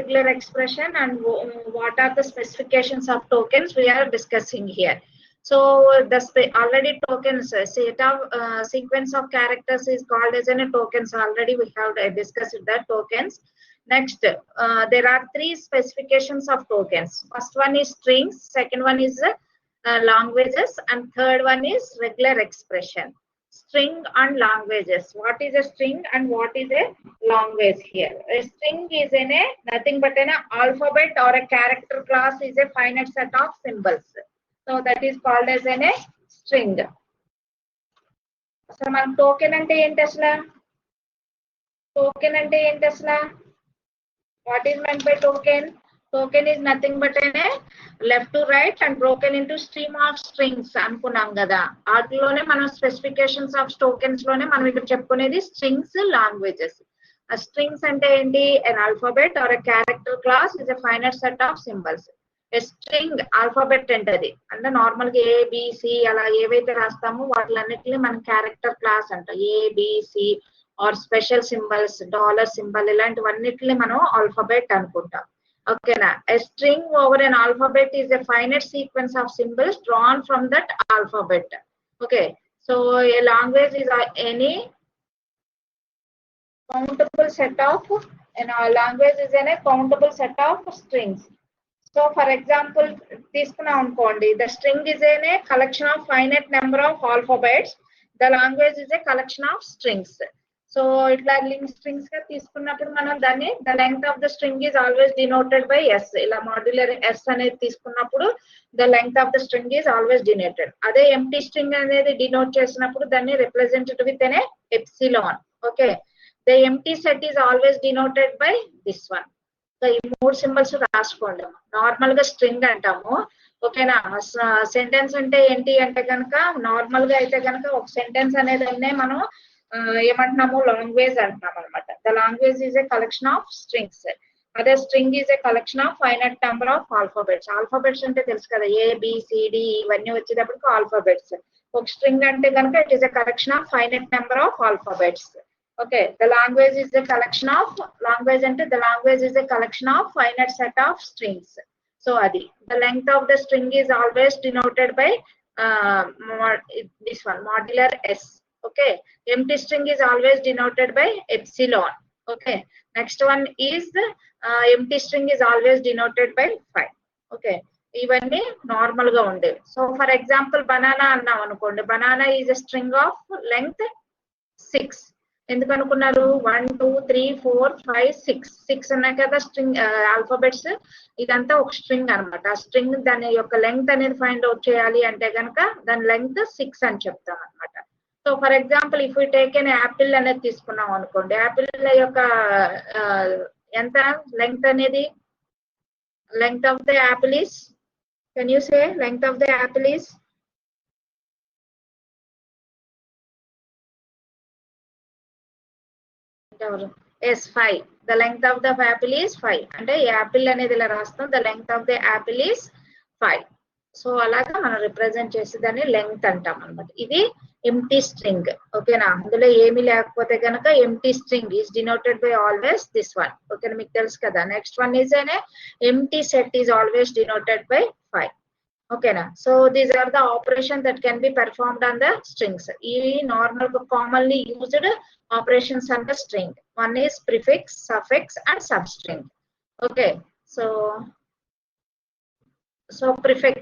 regular expression and what are the specifications of tokens we are discussing here. So the already tokens set of sequence of characters is called as a tokens. Already we have discussed the tokens. Next, there are three specifications of tokens. First one is strings, second one is languages, and third one is regular expression. String and languages. What is a string and what is a language here? A string is nothing but an alphabet or a character class is a finite set of symbols. So that is called as a string. So man token ante enti asla? Token ante enti asla? What is meant by token? Token is nothing but left to right and broken into stream of strings అనుకున్నాం కదా. వాటిలోనే మనం specifications of tokens లోనే మనం ఇక్కడ చెప్పుకునేది strings, languages. ఆ strings అంటే ఏంటి? an alphabet or a character class is a finite set of symbols. a string alphabet అంటది అంటే నార్మల్ గా ABC అలా ఏవైతే రాస్తామో వాటిలన్నిటిని మనం క్యారెక్టర్ క్లాస్ అంటాం. ABC or special symbols, dollar symbol ఇలాంటివన్నిటిని మనం ఆల్ఫాబెట్ అనుకుంటాం. ఓకేనా? a string over an alphabet is a finite sequence of symbols drawn from that alphabet. Okay, so a language is any countable set of language is a countable set of strings. So for example, తీసుకున్నాం అనుకోండి, the string is a collection of finite number of alphabets, the language is a collection of strings. So ఇట్లా link strings గా తీసుకున్నప్పుడు మనం దాన్ని the length of the string is always denoted by s. ఇలా modular s అనేది తీసుకున్నప్పుడు the length of the string is always denoted. అదే empty string అనేది డినోట్ చేసినప్పుడు దాన్ని represented with an epsilon. Okay, the empty set is always denoted by this one. So ఈ మూడు symbols రాసుకోండి. నార్మల్ గా స్ట్రింగ్ అంటాము. ఓకేనా? సెంటెన్స్ అంటే ఏంటి అంటే కనుక నార్మల్ గా అయితే కనుక ఒక సెంటెన్స్ అనేది మనం ఏమంటున్నాము? లాంగ్వేజ్ అంటున్నాం అనమాట. The language is a collection of strings. అదే string is a collection of finite number of alphabets. Alphabets అంటే తెలుసు కదా, ABCD ఇవన్నీ వచ్చేటప్పటికి ఆల్ఫాబెట్స్. ఒక స్ట్రింగ్ అంటే కనుక it is a collection of finite number of alphabets. Okay, the language is a collection of language and the language is a collection of finite set of strings. So adi the length of the string is always denoted by this one, modular s. Okay, empty string is always denoted by epsilon. Okay, next one is empty string is always denoted by 5. Okay, ఇవన్నీ normal గా ఉండేవి. So for example banana అన్నాం అనుకోండి, banana is a string of length 6. ఎందుకు అనుకున్నారు? 1 2 3 4 5 6 ఉన్నాయి కదా string alphabets. ఇదంతా ఒక స్ట్రింగ్ అనమాట. ఆ స్ట్రింగ్ దాని యొక్క లెంగ్త్ అనేది ఫైండ్ అవుట్ చేయాలి అంటే కనుక దాని లెంగ్త్ 6 అని చెప్తాం అనమాట. So for example if you take an apple అనేది తీసుకున్నాం అనుకోండి, యాపిల్ యొక్క ఎంత లెంగ్త్ అనేది? Length of the Apple is, can you say length of the Apple is? Yes, 5. The length of the apple is 5. అంటే యాపిల్ అనేది ఇలా రాస్తాం, the length of the apple is 5. So అలాగా మనం రిప్రజెంట్ చేసేదాన్ని లెంగ్త్ అంటాం అనమాట. ఇది ఎంప్టీ స్ట్రింగ్. ఓకేనా? అందులో ఏమీ లేకపోతే కనుక empty string is denoted by always this one. ఓకేనా? మీకు తెలుసు కదా. నెక్స్ట్ వన్ ఈజ్ అనే empty set is always denoted by 5. ఓకేనా? So these are the operation that can be performed on the strings. ఇవి నార్మల్ గా commonly used operations on the string. One is prefix, suffix and substring. Okay, so prefix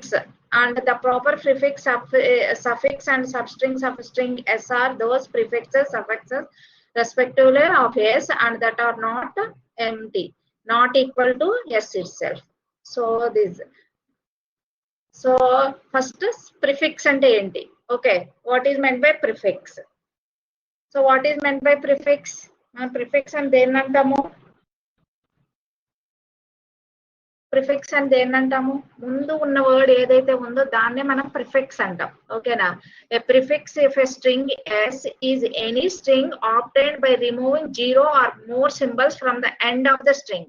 and the proper prefix, suffix and substrings of string s are those prefixes, suffixes respectively of s and that are not empty, not equal to s itself. So this, so first prefix ante enti? Okay, what is meant by prefix? So what is meant by prefix? Prefix and దేన్ని అంటాము? Prefix అని దేన్ని అంటాము? ముందు ఉన్న word ఏదైతే ఉందో దాన్నే మనం ప్రిఫిక్స్ అంటాం. ఓకేనా? A prefix if a string s is any string obtained by removing 0 or more symbols from the end of the string.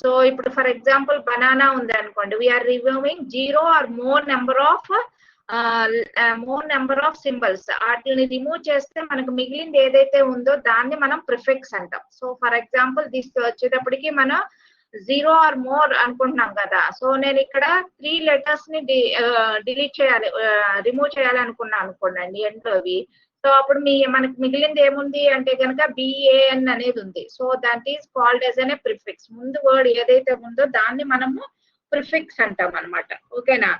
So ఇప్పుడు ఫర్ ఎగ్జాంపుల్ బనానా ఉంది అనుకోండి, we are removing 0 or more number of symbols. వాటిని remove చేస్తే మనకు మిగిలింది ఏదైతే ఉందో దాన్ని మనం ప్రిఫిక్స్ అంటాం. సో ఫర్ ఎగ్జాంపుల్ దిస్ వచ్చేటప్పటికి మనం జీరో ఆర్ మోర్ అనుకుంటున్నాం కదా. సో నేను ఇక్కడ 3 letters ని డిలీట్ చేయాలి, రిమూవ్ చేయాలి అనుకున్నాను అనుకోండి ఎండ్ అవి. సో అప్పుడు మనకి మిగిలింది ఏముంది అంటే కనుక BAN అనేది ఉంది. So that is called as an prefix. ముందు వర్డ్ ఏదైతే ఉందో దాన్ని మనము ప్రిఫిక్స్ అంటాం అనమాట. ఓకేనా.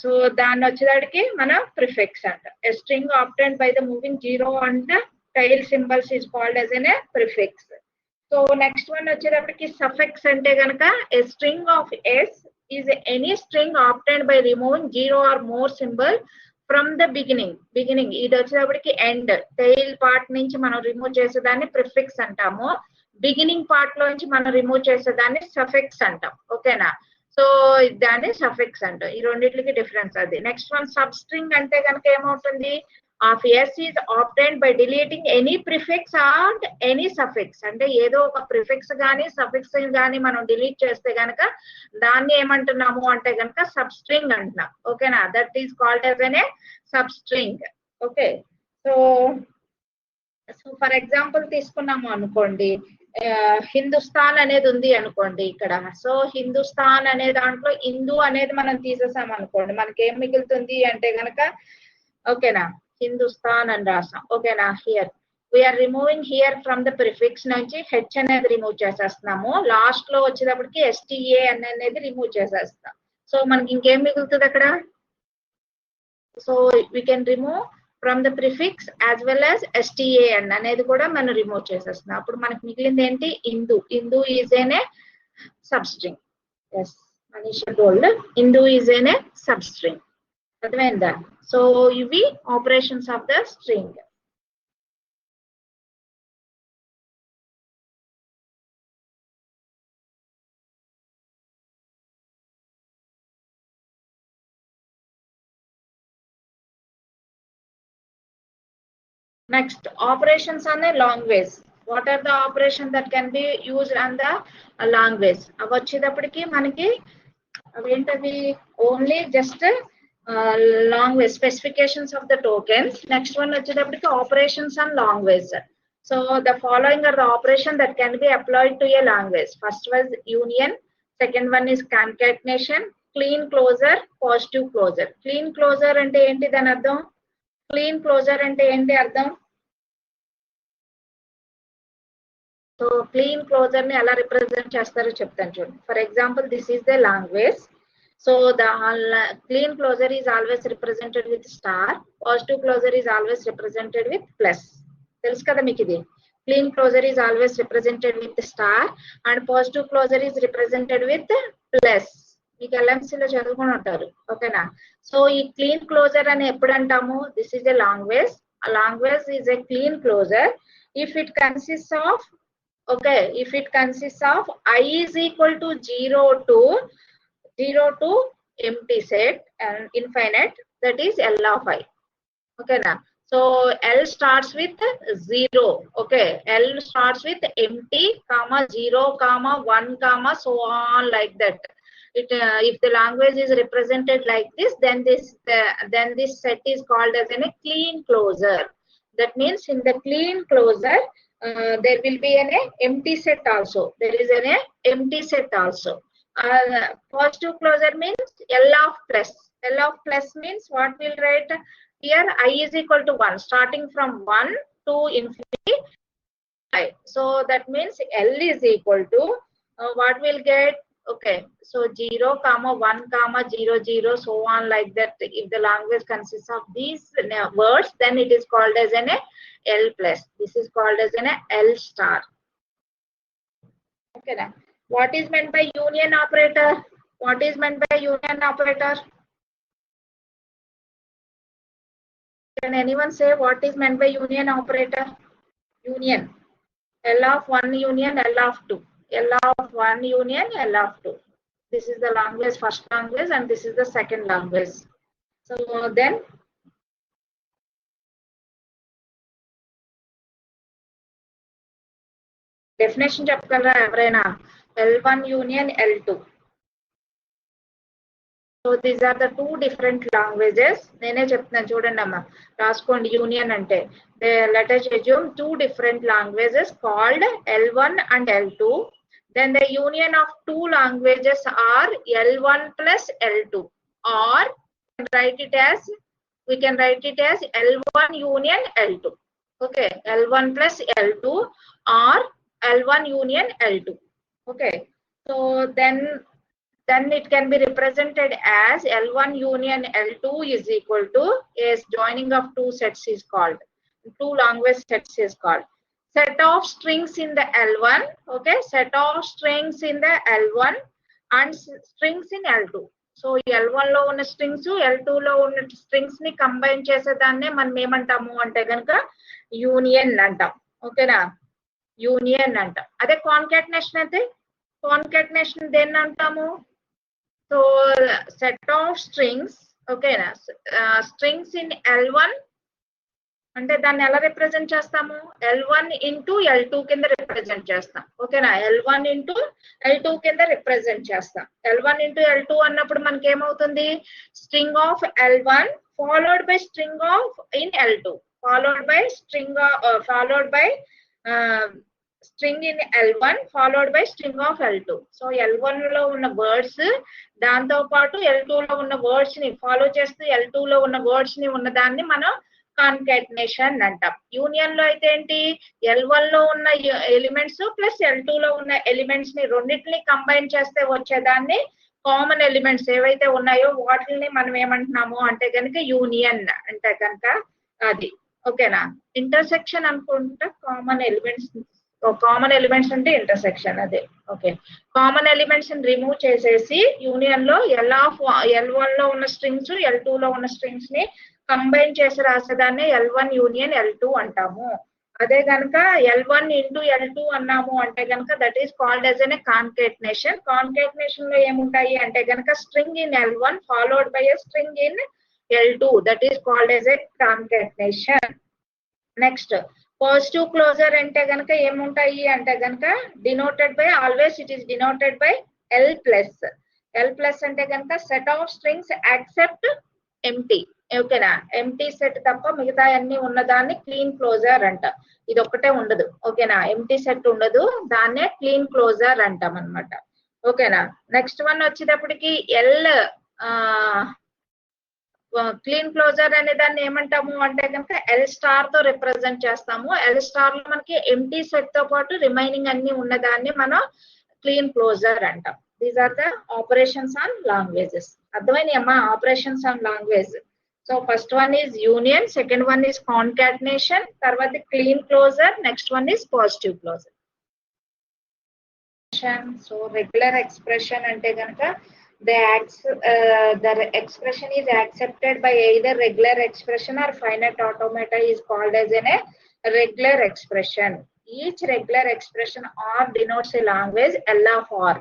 సో దాన్ని వచ్చేదానికి మనం ప్రిఫిక్స్ అంటాం. A string obtained by the moving zero and tail symbols is called as an prefix. So next one వచ్చేటప్పటికి సఫిక్స్ అంటే కనుక a string of S is any string obtained by removing zero or more symbol from the beginning ఇది వచ్చేటప్పటికి end tile part నుంచి మనం remove చేసేదాన్ని prefix అంటాము. Beginning part లోంచి మనం రిమూవ్ చేసేదాన్ని సఫిక్స్ అంటాం. ఓకేనా. సో దాన్ని సఫిక్స్ అంటాం. ఈ రెండింటికి డిఫరెన్స్ అది. నెక్స్ట్ వన్ సబ్ స్ట్రింగ్ అంటే కనుక ఏమవుతుంది, of S is obtained by deleting any prefix and any suffix. అంటే ఏదో ఒక ప్రిఫిక్స్ గానీ సఫిక్స్ గానీ మనం డిలీట్ చేస్తే గనక దాన్ని ఏమంటున్నాము అంటే కనుక సబ్ స్ట్రింగ్ అంటున్నాం. ఓకేనా. That is called as N sub string. Okay. So for example తీసుకున్నాము అనుకోండి, హిందుస్థాన్ అనేది ఉంది అనుకోండి ఇక్కడ. సో హిందుస్థాన్ అనే దాంట్లో హిందూ అనేది మనం తీసేసాం అనుకోండి, మనకి ఏం మిగులుతుంది అంటే గనక ఓకేనా హిందుస్థాన్ అని రాసాం. ఓకేనా. Here we're removing here from the prefix నుంచి హెచ్ అనేది రిమూవ్ చేసేస్తున్నాము. లాస్ట్ లో వచ్చేటప్పటికి STA అనేది రిమూవ్ చేసేస్తాం. సో మనకి ఇంకేం మిగులుతుంది అక్కడ. So we can remove from the prefix as well as STAN అనేది కూడా మనం రిమూవ్ చేసేస్తున్నాం. అప్పుడు మనకి మిగిలింది ఏంటి, Hindu is an substring. Yes Manisha told Hindu is an substring. అర్థమైందా. సో ఇవి operations of the string. Next, operations on a language. What are the operations that can be used on the language? అవి వచ్చేటప్పటికి మనకి అవేంటవి only just language specifications of the tokens. Next one వచ్చేటప్పటికి operations on language. So the following are the operation that can be applied to a language. First was union, second one is concatenation, Kleene closure, positive closure. Kleene closure అంటే ఏంటి దాని అర్థం, clean closure అంటే ఏంటి అర్థం. So Kleene closure ని ఎలా represent చేస్తారో చెప్తాను చూడండి. For example this is the language. So the Kleene closure is always represented with star, positive closure is always represented with plus. తెలుసు కదా మీకు ఇది. Kleene closure is always represented with star and positive closure is represented with plus. మీకు LMC లో చదువుకుని ఉంటారు. ఓకేనా. So ఈ క్లీన్ క్లోజర్ అని ఎప్పుడు అంటాము, this is a language. A language is a clean closure if it consists of if it consists of I is equal to 0 to empty set and infinite, that is L of I. Okay na. So L starts with 0. Okay, L starts with empty comma 0 comma 1 comma so on like that. If the language is represented like this, then this set is called as a clean closure. That means in the clean closure there will be an empty set also. There is an empty set also. Positive closure means L of plus. L of plus means what we'll write here, I is equal to 1, starting from 1 to infinity. So that means L is equal to what we'll get. Okay, so 0 comma 1 comma 0 0 so on like that. If the language consists of these words, then it is called as an L plus. This is called as an L star. Okay now, what is meant by union operator? What is meant by union operator? Can anyone say what is meant by union operator? Union, L of 1 union L of 2. L of 1 union L of 2. This is the language, first language, and this is the second language. So then definition చెప్పగలరా ఎవరైనా? L1 union L2. So these are the two different languages. నేనే చెప్తున్నాను చూడండి అమ్మా, రాసుకోండి. Union అంటే let us assume two different languages called L1 and L2. then the union of two languages are L1 plus L2, or we can write it as L1 union L2. Okay, L1 plus L2 or L1 union L2. Okay, so then it can be represented as L1 union L2 is equal to joining of two sets is called, two language sets is called set of strings in the L1. Okay, set of strings in the L1 and strings in L2. So L1 లో ఉన్న strings L2 లో ఉన్న strings ని combine చేసేదాన్నే మనం ఏమంటాము అంటే కనుక union అంటాం. ఓకేనా, యూనియన్ అంటాం. అదే కాన్కాటినేషన్ అయితే కాన్కాటినేషన్ దేన్ని అంటాము? సో సెట్ ఆఫ్ స్ట్రింగ్స్, ఓకేనా, స్ట్రింగ్స్ ఇన్ L1 అంటే దాన్ని ఎలా రిప్రజెంట్ చేస్తాము? L1 ఇంటూ L2 కింద రిప్రజెంట్ చేస్తాం. ఓకేనా, L1 ఇంటూ L2 కింద రిప్రజెంట్ చేస్తాం. L1 ఇంటూ L2 అన్నప్పుడు మనకి ఏమవుతుంది? String of L1 followed by string of in L2 followed by string in L1 followed by string of L2. So L1 లో ఉన్న వర్డ్స్ దాంతో పాటు L2 లో ఉన్న వర్డ్స్ ని ఫాలో చేస్తూ L2 లో ఉన్న వర్డ్స్ ని ఉన్నదాన్ని మనం కాన్కాటినేషన్ అంటాం. యూనియన్ లో అయితే ఏంటి? L1 లో ఉన్న ఎలిమెంట్స్ ప్లస్ L2 లో ఉన్న ఎలిమెంట్స్ ని రెండింటిని కంబైన్ చేస్తే వచ్చేదాన్ని కామన్ ఎలిమెంట్స్ ఏవైతే ఉన్నాయో వాటిని మనం ఏమంటున్నాము అంటే కనుక యూనియన్ అంటే కనుక అది. ఓకేనా, ఇంటర్సెక్షన్ అనుకుంటా కామన్ ఎలిమెంట్స్ అంటే ఇంటర్సెక్షన్ అదే. ఓకే, కామన్ ఎలిమెంట్స్ ని రిమూవ్ చేసేసి యూనియన్ లో L1 లో ఉన్న స్ట్రింగ్స్ L2 లో ఉన్న స్ట్రింగ్స్ ని కంబైన్ చేసి రాసేదాన్ని L1 యూనియన్ L2 అంటాము. అదే కనుక L1 ఇంటూ L2 అన్నాము అంటే కనుక that is called as an concatenation. Concatenation లో ఏముంటాయి అంటే కనుక string in L1 followed by a string in L2, that is called as a concatenation. Next positive closure అంటే కనుక ఏముంటాయి అంటే కనుక denoted by always it is denoted by L plus అంటే కనుక set of strings accept empty. ఓకేనా, empty set తప్ప మిగతా అన్ని ఉన్నదాన్ని క్లీన్ క్లోజర్ అంట. ఇది ఒక్కటే ఉండదు. ఓకేనా, ఎంటీ సెట్ ఉండదు, దాన్నే క్లీన్ క్లోజర్ అంటాం అనమాట. ఓకేనా, నెక్స్ట్ వన్ వచ్చేటప్పటికి క్లీన్ క్లోజర్ అనే దాన్ని ఏమంటాము అంటే కనుక L స్టార్ తో రిప్రజెంట్ చేస్తాము. L స్టార్ లో మనకి ఎంటీ సెట్ తో పాటు రిమైనింగ్ అన్ని ఉన్నదాన్ని మనం క్లీన్ క్లోజర్ అంటాం. These are the operations on languages. అర్థమైంది అమ్మా, operations on language. So first one is union, second one is concatenation, తర్వాత Kleene closure, next one is positive closure. So regular expression అంటే కనుక the expression is accepted by either regular expression or finite automata is called as a regular expression. Each regular expression or denotes a language L of R.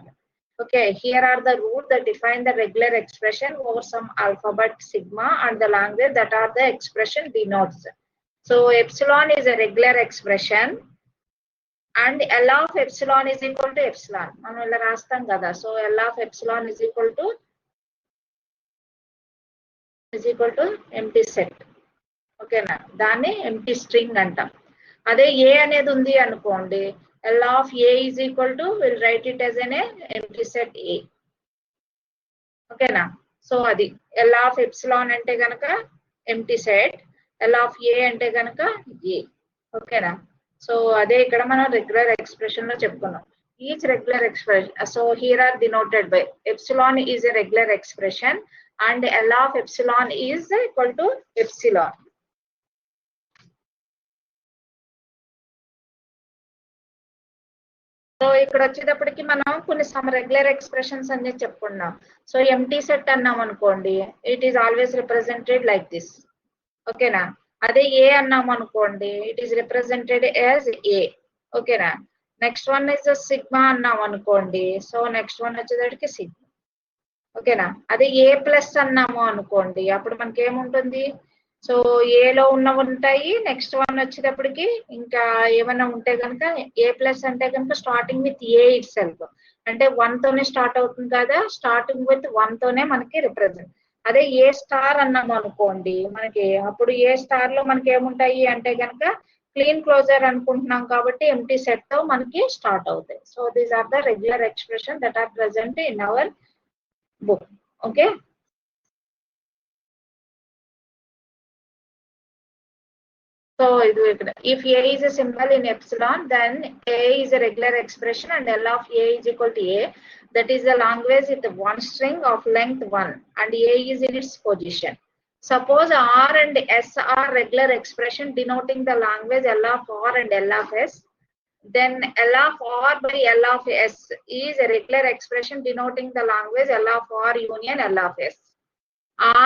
Okay, here are the rules that define the regular expression over some alphabet sigma and the language that are the expression denotes. So epsilon is a regular expression and L of epsilon is equal to epsilon. మనం ఇలా రాస్తాం కదా. So L of epsilon is equal to empty set. ఓకేనా, దాన్ని empty string అంటాం. అదే ఏ అనేది ఉంది అనుకోండి, L of A is equal to, we'll write it as an empty set A. ఓకేనా, సో అది L of epsilon అంటే కనుక empty set, L of A అంటే కనుక A. ఓకేనా, సో అదే ఇక్కడ మనం రెగ్యులర్ ఎక్స్ప్రెషన్ లో చెప్పుకున్నాం. Each regular expression, so here are denoted by epsilon is a regular expression and L of epsilon is equal to epsilon. So ఇక్కడ వచ్చేటప్పటికి మనం కొన్ని సమ్ రెగ్యులర్ ఎక్స్ప్రెషన్స్ అన్ని చెప్పుకున్నాం. సో ఎంటీ సెట్ అన్నాం అనుకోండి, it is always represented like this. ఓకేనా, అదే ఏ అన్నాం అనుకోండి, it is represented as a. ఓకేనా, నెక్స్ట్ వన్ ఇస్ సిగ్మా అన్నాం అనుకోండి, సో నెక్స్ట్ వన్ వచ్చేటప్పటికి సిగ్మా. ఓకేనా, అదే ఏ ప్లస్ అన్నాము అనుకోండి, అప్పుడు మనకి ఏముంటుంది? సో ఏలో ఉన్నవి ఉంటాయి, నెక్స్ట్ వన్ వచ్చేటప్పటికి ఇంకా ఏమన్నా ఉంటే కనుక ఏ ప్లస్ అంటే కనుక starting with a it self, అంటే 1 తోనే స్టార్ట్ అవుతుంది కదా, స్టార్టింగ్ విత్ 1 తోనే మనకి రిప్రజెంట్. అదే ఏ స్టార్ అన్నాము అనుకోండి మనకి, అప్పుడు ఏ స్టార్ లో మనకి ఏముంటాయి అంటే కనుక క్లీన్ క్లోజర్ అనుకుంటున్నాం కాబట్టి ఎంటీ సెట్ తో మనకి స్టార్ట్ అవుతాయి. So these are the regular expression that are present in our book. Okay, so if A is a symbol in epsilon, then A is a regular expression and L of A is equal to A. That is the language with one string of length 1 and A is in its position. Suppose R and S are regular expression denoting the language L of R and L of S. Then L of R by L of S is a regular expression denoting the language L of R union L of S.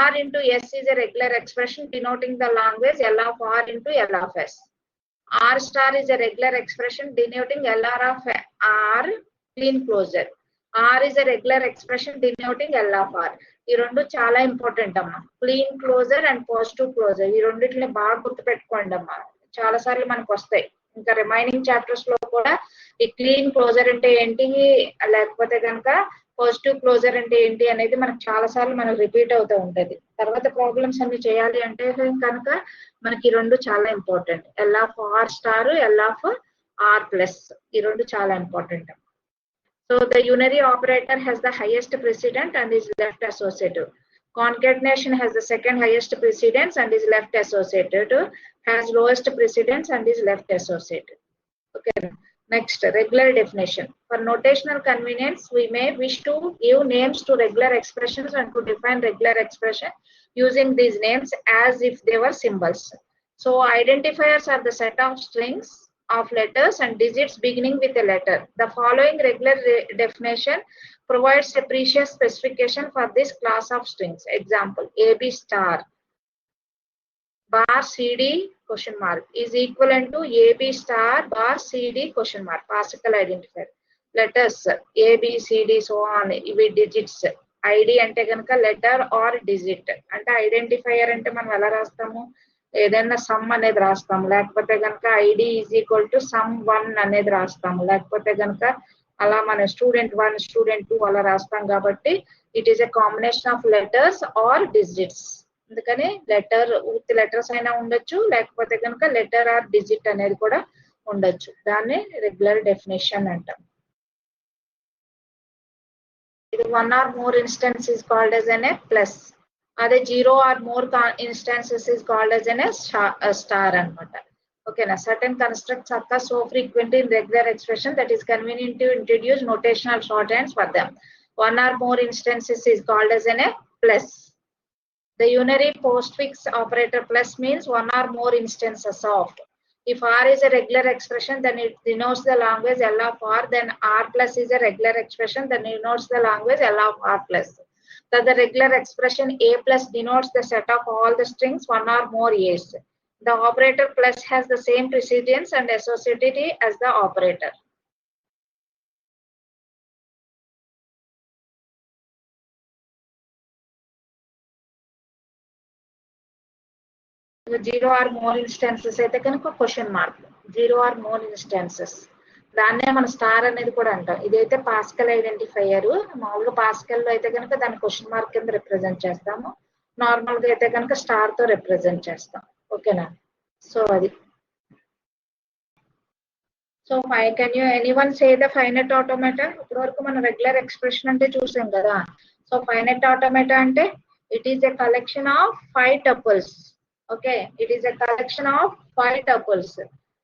R into S is a regular expression denoting the language L of R into L of S. R star is a regular expression denoting LR of R clean closure. R is a regular expression denoting L of R. ఈ రెండు చాలా important అమ్మా. Kleene closure and positive closure ఈ రెండింటిని బాగా గుర్తుపెట్టుకోండి అమ్మా, చాలా సార్లు మనకు వస్తాయి. ఇంకా రిమైనింగ్ చాప్టర్స్ లో కూడా ఈ క్లీన్ క్లోజర్ అంటే ఏంటి, లేకపోతే కనుక పాజిటివ్ క్లోజర్ అంటే ఏంటి అనేది మనకు చాలా సార్లు మనకు రిపీట్ అవుతూ ఉంటది. తర్వాత ప్రాబ్లమ్స్ అన్ని చేయాలి అంటే కనుక మనకి ఈ రెండు చాలా important. L of R star, L of R plus, ఈ రెండు చాలా important. So the unary operator has the highest precedent and is left associative. Concatenation has the second highest precedence and is left associated. Has lowest precedence and is left associated. Okay. Next, regular definition. For notational convenience, we may wish to give names to regular expressions and to define regular expression using these names as if they were symbols. So identifiers are the set of strings of letters and digits beginning with a letter. The following regular definition provides a precious specification for this class of strings. Example, AB star bar CD question mark is equivalent to AB star bar CD question mark. Particle identifier. Letters A, B, C, D, so on. ఇవి digits. ID అంటే కనుక letter R digit. అంటే identifier అంటే మనం ఎలా రాస్తాము, ఏదైనా some అనేది రాస్తాము, లేకపోతే కనుక ID is equal to some 1 అనేది రాస్తాము, లేకపోతే కనుక అలా మన స్టూడెంట్ 1 స్టూడెంట్ 2 అలా రాస్తాం. కాబట్టి it is a combination of letters or digits. అందుకని లెటర్ విత్ లెటర్స్ అయినా ఉండొచ్చు, లేకపోతే కనుక లెటర్ ఆర్ డిజిట్ అనేది కూడా ఉండొచ్చు. దాన్ని రెగ్యులర్ డెఫినేషన్ అంటాం. ఇది 1 or more instance is called as an a plus. అదే 0 or more instances is called as an a star అన్నమాట. ఓకేనా. certain constructs occur so frequently in regular expression that is convenient to introduce notational shorthands for them. 1 or more instances is called as an a plus. The unary postfix operator plus means 1 or more instances of. If R is a regular expression, then it denotes the language L of R. Then R plus is a regular expression, then it denotes the language L of R plus. So the regular expression A plus denotes the set of all the strings 1 or more A's. The operator plus has the same precedence and associativity as the operator. So 0 or more instances అయితే కనుక question mark. 0 or more instances దాన్నే మనం star అనేది కూడా అంటాం. ఇదైతే pascal identifier. మామూలుగా pascal లో అయితే కనుక దాన్ని క్వశ్చన్ మార్క్ కింద రిప్రజెంట్ చేస్తాము, నార్మల్ గా అయితే కనుక స్టార్ తో రిప్రజెంట్ చేస్తాం. ఓకేనా. సో అది. So can you anyone say the finite automata? ఇప్పటి వరకు మనం రెగ్యులర్ ఎక్స్ప్రెషన్ అంటే చూసాం కదా. సో ఫైనైట్ ఆటోమేటా అంటే it is a collection of 5 tuples. Okay, it is a collection of 5 tuples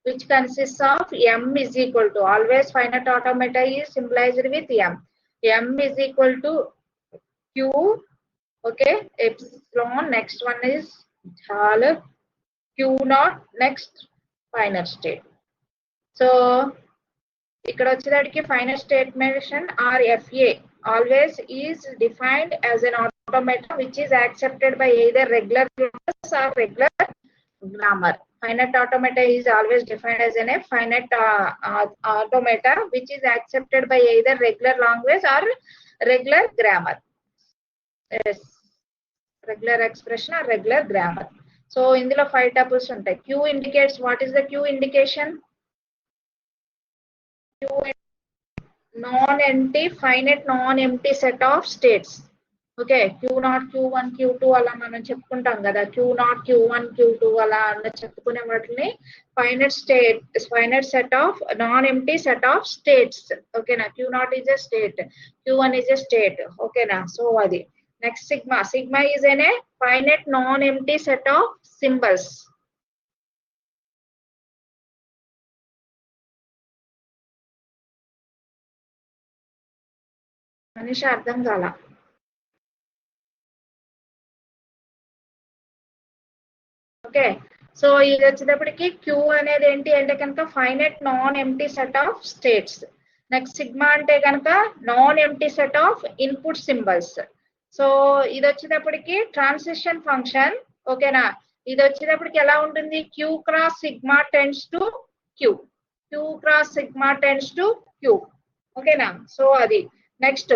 which consists of m is equal to, always finite automata is symbolized with m. M is equal to q, okay, epsilon, next one is q naught, next final state. So ఇక్కడ వచ్చేదానికి final state mention or fa always is defined as an automata which is accepted by either regular class or regular grammar. Finite automata is always defined as a finite automata which is accepted by either regular language or regular grammar. Yes, regular expression or regular grammar. So ఇందులో 5 tuples ఉంటాయి. Q indicates, what is the Q indication? Q non-empty, finite non-empty set of states. Okay, Q0, Q1, Q2 అలా మనం చెప్పుకుంటాం కదా. Q0, Q1, Q2 అలా అలా చెప్పుకునే వాటిని finite set of non empty set of states. ఓకేనా, Q0 is a state, Q1 is a state. ఓకేనా, సో అది. Next sigma is a finite non empty set of symbols. మనిషి అర్థం కాల. ఓకే, సో ఇది వచ్చేటప్పటికి క్యూ అనేది ఏంటి అంటే కనుక finite non empty set of states. Next sigma అంటే కనుక non empty set of input symbols. So ఇది వచ్చేటప్పటికి ట్రాన్సిషన్ ఫంక్షన్. ఓకేనా, ఇది వచ్చేటప్పటికి ఎలా ఉంటుంది, Q cross sigma tends to Q, Q cross sigma tends to Q. ఓకేనా, సో అది. నెక్స్ట్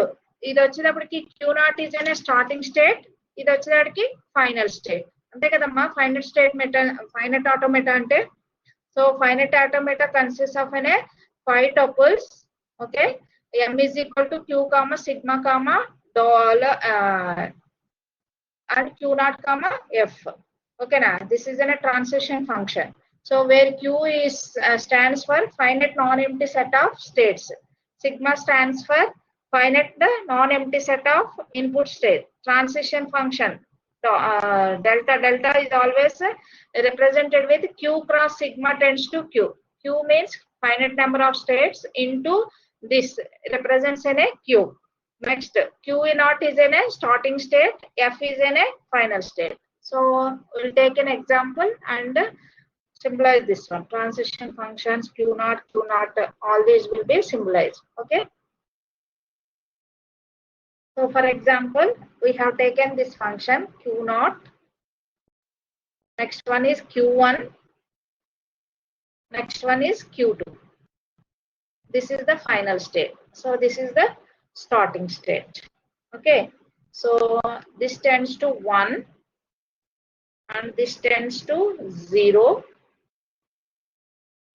ఇది వచ్చేటప్పటికి క్యూ నాట్ ఈజ్ అనే స్టార్టింగ్ స్టేట్, ఇది వచ్చేటప్పటికి ఫైనల్ స్టేట్. అంతే కదమ్మా, ఫైనైట్ ఆటోమేటా అంటే. So finite automata consist of అనే 5 tuples. Okay, m is equal to q comma sigma comma dollar and q naught comma f. Okay na, this is a transition function. So where q is stands for finite non-empty set of states, sigma stands for finite non-empty set of input state. Transition function delta is always represented with q cross sigma tends to q. Q means finite number of states into this represents in a q. Next, q naught is in a starting state, f is in a final state. So we'll take an example and symbolize this one. Transition functions q naught, all these will be symbolized. Okay. So for example, we have taken this function q naught. Next one is q1. Next one is q2. This is the final state. So this is the starting state. Okay. So this tends to 1 and this tends to 0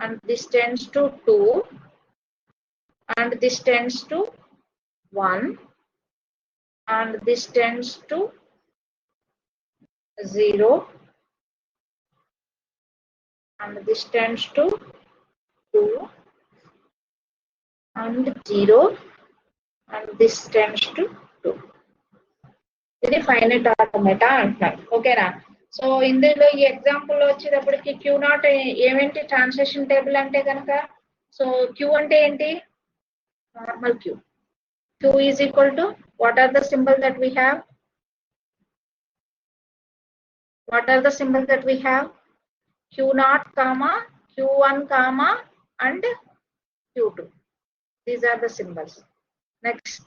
and this tends to 2 and this tends to 1 and this tends to 0 and this tends to 2 and 0 and this tends to 2. ఇది finite automata అంటున్నారు. ఓకేనా, so ఇందులో ఈ example వచ్చేటప్పటికి Q naught ఏమేంటి transaction table అంటే కనుక, so Q అంటే ఏంటి, normal Q. Q is equal to what are the symbol that we have, what are the symbols that we have, q0 comma q1 comma and q2. These are the symbols. Next,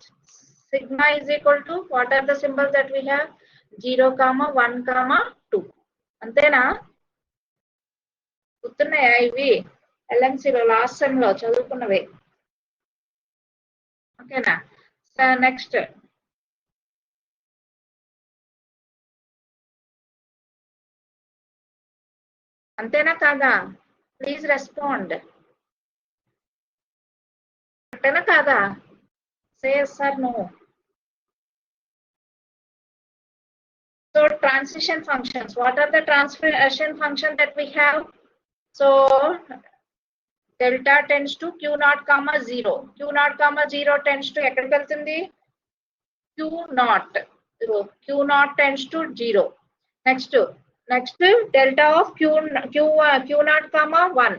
sigma is equal to what are the symbols that we have, 0 comma 1 comma 2. అంతేనా, గుర్తున్నాయా ఇవి ఎల్ఎంసీలో last sem లో చదువుకున్నవే. ఓకేనా, so next అంతేనా కాదా, please respond. అంతేనా కాదా, సే yes or no. So transition functions, what are the transition functions that we have? So delta tends to q naught comma 0, q naught comma 0 tends to ఎక్కడికి వెళ్తుంది, q naught, q naught tends to 0. Next delta of q naught comma 1.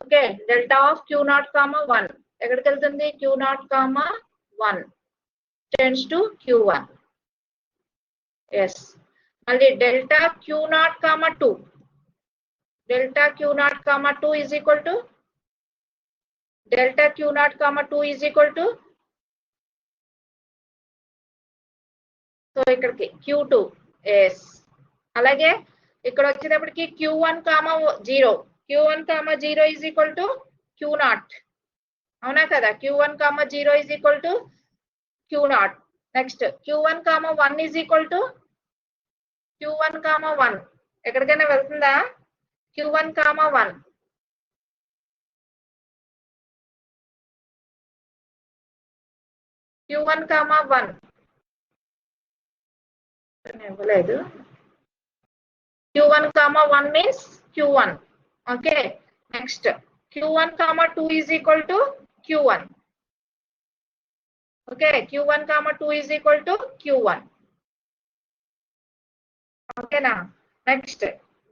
Okay, delta of q naught comma 1 ఎక్కడికి వెళ్తుంది, q naught comma 1 tends to q1. Yes, మళ్ళీ delta q naught comma 2, delta q naught comma 2 is equal to delta q naught comma 2 is equal to, so ఇక్కడికి q2. yes, అలాగే ఇక్కడ వచ్చేటప్పటికి q1 comma 0, q1 comma 0 is equal to q0. అవునా కదా, q1 comma 0 is equal to q0. Next q1 comma 1 is equal to q1 comma 1 ఎక్కడికైనా వెళ్తుందా, q1 comma 1, q1 comma 1 Q1 comma 1 means Q1. Okay. Next, Q1 comma 2 is equal to Q1. Okay. Q1 comma 2 is equal to Q1. Okay now. Next,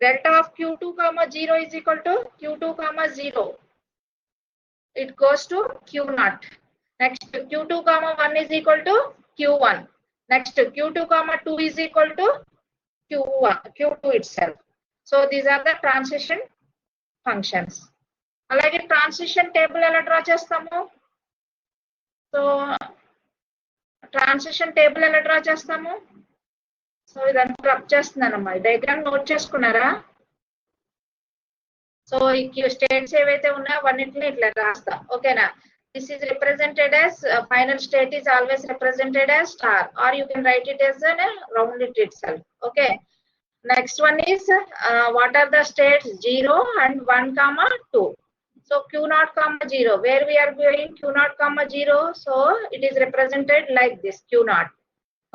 delta of Q2 comma 0 is equal to Q2 comma 0. It goes to Q0. Next, Q2 comma 1 is equal to Q1. Next, Q2 comma 2 is equal to Q2 itself. So these are the transition functions. అలాగే transition table ఎలా draw చేస్తాము? So transition table ఎలా draw చేస్తాము? So ఇదంతా rub చేస్తున్నానమ్మా. ఈ diagram note చేసుకున్నారా? So ఈ states ఏవైతే ఉన్నాయో అవన్నింటినీ ఇట్లా రాస్తా. ఓకేనా? This is represented as final state is always represented as star, or you can write it as a round it itself. Okay. Next one is what are the states 0 and 1 comma 2. So Q0 comma 0, where we are going Q0 comma 0, so it is represented like this Q0.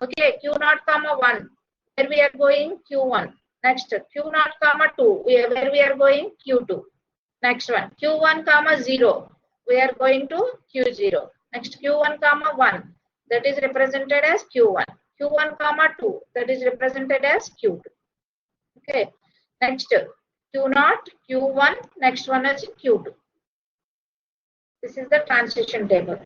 Okay, Q0 comma 1, where we are going Q1. Next, Q0 comma 2, where we are going Q2. Next one, Q1 comma 0, we are going to Q0. Next, Q1 comma 1, that is represented as Q1. Q1 comma 2, that is represented as Q2. Okay. Next, Q0, Q1, next one is Q2. This is the transition table.